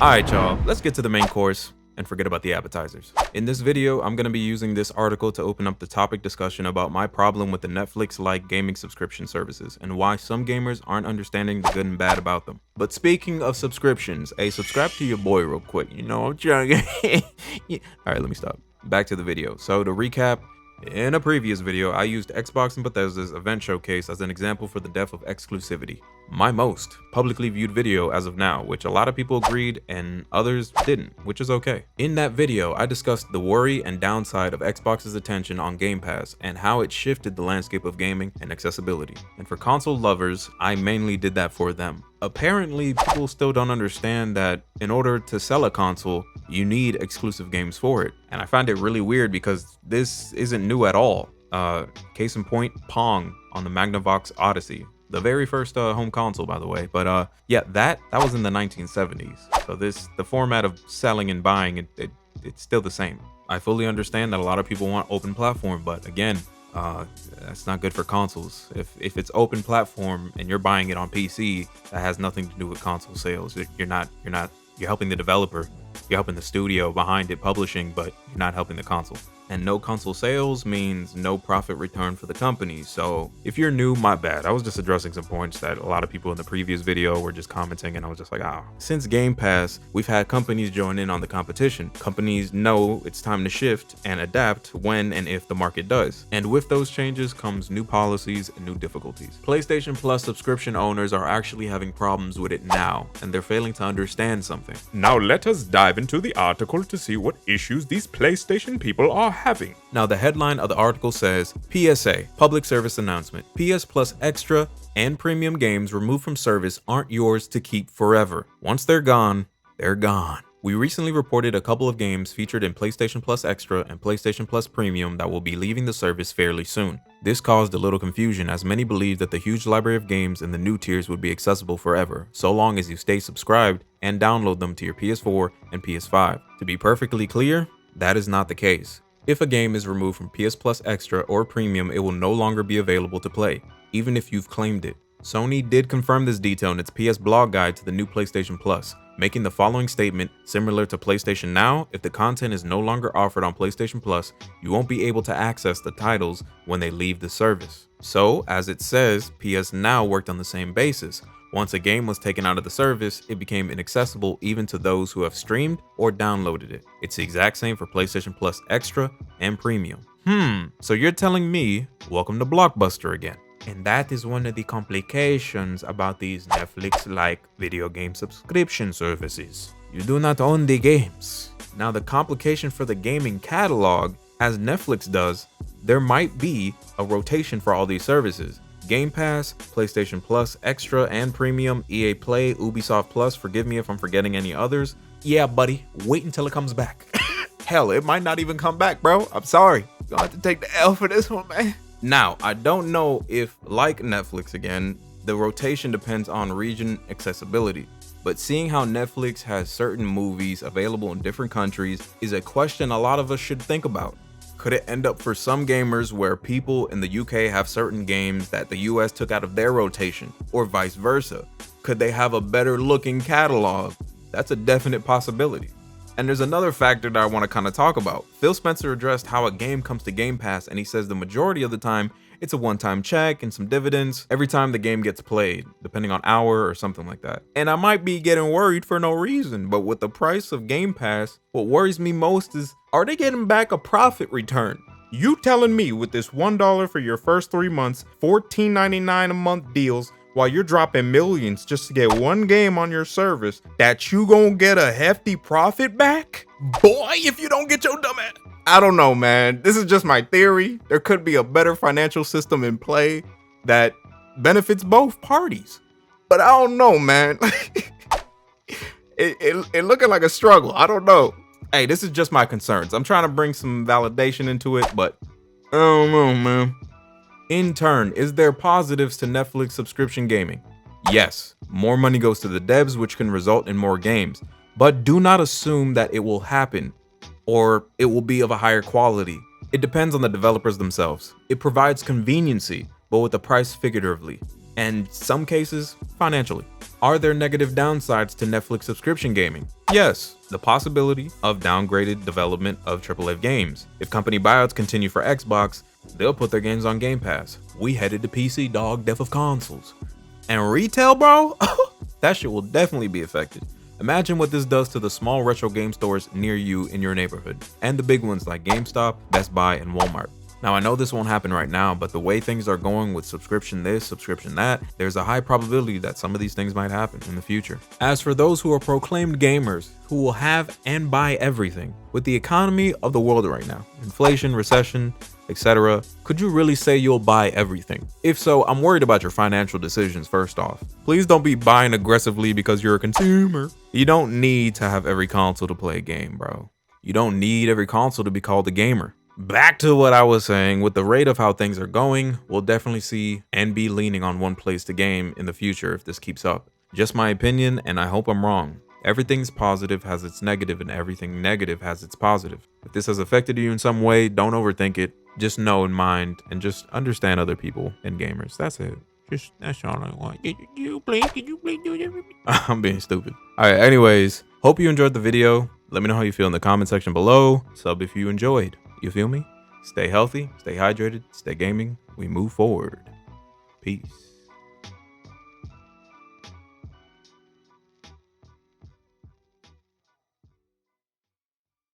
Alright y'all, let's get to the main course and forget about the appetizers. In this video, I'm going to be using this article to open up the topic discussion about my problem with the Netflix-like gaming subscription services and why some gamers aren't understanding the good and bad about them. But speaking of subscriptions, hey, subscribe to your boy real quick, you know, I'm trying. Alright, let me stop. Back to the video. So to recap, in a previous video, I used Xbox and Bethesda's event showcase as an example for the death of exclusivity. My most publicly viewed video as of now, which a lot of people agreed and others didn't, which is okay. In that video, I discussed the worry and downside of Xbox's attention on Game Pass and how it shifted the landscape of gaming and accessibility. And for console lovers, I mainly did that for them. Apparently, people still don't understand that in order to sell a console, you need exclusive games for it. And I find it really weird because this isn't new at all. Case in point, Pong on the Magnavox Odyssey. The very first home console, by the way. But yeah, that was in the 1970s. So the format of selling and buying, it's still the same. I fully understand that a lot of people want open platform, but again, that's not good for consoles. If it's open platform and you're buying it on PC, that has nothing to do with console sales. You're helping the developer, you're helping the studio behind it publishing, but you're not helping the console. And no console sales means no profit return for the company. So if you're new, my bad. I was just addressing some points that a lot of people in the previous video were just commenting, and I was just like, ah. Since Game Pass, we've had companies join in on the competition. Companies know it's time to shift and adapt when and if the market does. And with those changes comes new policies and new difficulties. PlayStation Plus subscription owners are actually having problems with it now, and they're failing to understand something. Now let us dive into the article to see what issues these PlayStation people are having. Now the headline of the article says, PSA, Public Service Announcement. PS Plus Extra and Premium games removed from service aren't yours to keep forever. Once they're gone, they're gone. We recently reported a couple of games featured in PlayStation Plus Extra and PlayStation Plus Premium that will be leaving the service fairly soon. This caused a little confusion as many believed that the huge library of games in the new tiers would be accessible forever, so long as you stay subscribed and download them to your PS4 and PS5. To be perfectly clear, that is not the case. If a game is removed from PS Plus Extra or Premium, it will no longer be available to play, even if you've claimed it. Sony did confirm this detail in its PS blog guide to the new PlayStation Plus, making the following statement similar to PlayStation Now. If the content is no longer offered on PlayStation Plus, you won't be able to access the titles when they leave the service. So, as it says, PS Now worked on the same basis. Once a game was taken out of the service, it became inaccessible even to those who have streamed or downloaded it. It's the exact same for PlayStation Plus Extra and Premium. So you're telling me, welcome to Blockbuster again. And that is one of the complications about these Netflix-like video game subscription services. You do not own the games. Now the complication for the gaming catalog, as Netflix does, there might be a rotation for all these services. Game Pass, PlayStation Plus Extra and Premium, EA Play, Ubisoft Plus, forgive me if I'm forgetting any others. Yeah, buddy, wait until it comes back. Hell, it might not even come back, bro. I'm sorry. You're gonna have to take the L for this one, man. Now, I don't know if, like Netflix again, the rotation depends on region accessibility. But seeing how Netflix has certain movies available in different countries is a question a lot of us should think about. Could it end up for some gamers where people in the UK have certain games that the US took out of their rotation, or vice versa? Could they have a better looking catalog? That's a definite possibility. And there's another factor that I want to kind of talk about. Phil Spencer addressed how a game comes to Game Pass, and he says the majority of the time it's a one-time check and some dividends every time the game gets played, depending on hour or something like that. And I might be getting worried for no reason, but with the price of Game Pass, what worries me most is, are they getting back a profit return? You telling me with this $1 for your first 3 months, $14.99 a month deals, while you're dropping millions just to get one game on your service, that you gonna get a hefty profit back? Boy, if you don't get your dumb ass. I don't know, man. This is just my theory. There could be a better financial system in play that benefits both parties. But I don't know, man. it looking like a struggle. I don't know. Hey, this is just my concerns. I'm trying to bring some validation into it, but I don't know, man. In turn, is there positives to Netflix subscription gaming? Yes, more money goes to the devs, which can result in more games. But do not assume that it will happen, or it will be of a higher quality. It depends on the developers themselves. It provides conveniency, but with the price figuratively. and some cases, financially. Are there negative downsides to Netflix subscription gaming? Yes, the possibility of downgraded development of AAA games. If company buyouts continue for Xbox, they'll put their games on Game Pass. We headed to PC, dog, death of consoles. And retail, bro? That shit will definitely be affected. Imagine what this does to the small retro game stores near you in your neighborhood, and the big ones like GameStop, Best Buy, and Walmart. Now, I know this won't happen right now, but the way things are going with subscription this, subscription that, there's a high probability that some of these things might happen in the future. As for those who are proclaimed gamers, who will have and buy everything, with the economy of the world right now, inflation, recession, etc., could you really say you'll buy everything? If so, I'm worried about your financial decisions first off. Please don't be buying aggressively because you're a consumer. You don't need to have every console to play a game, bro. You don't need every console to be called a gamer. Back to what I was saying, with the rate of how things are going, we'll definitely see and be leaning on one place to game in the future if this keeps up. Just my opinion, and I hope I'm wrong. Everything's positive has its negative, and everything negative has its positive. If this has affected you in some way, don't overthink it. Just know in mind and just understand other people and gamers. That's it. That's all I want. Could you please do that? I'm being stupid. All right, anyways, hope you enjoyed the video. Let me know how you feel in the comment section below. Sub if you enjoyed. You feel me? Stay healthy, stay hydrated, stay gaming. We move forward. Peace.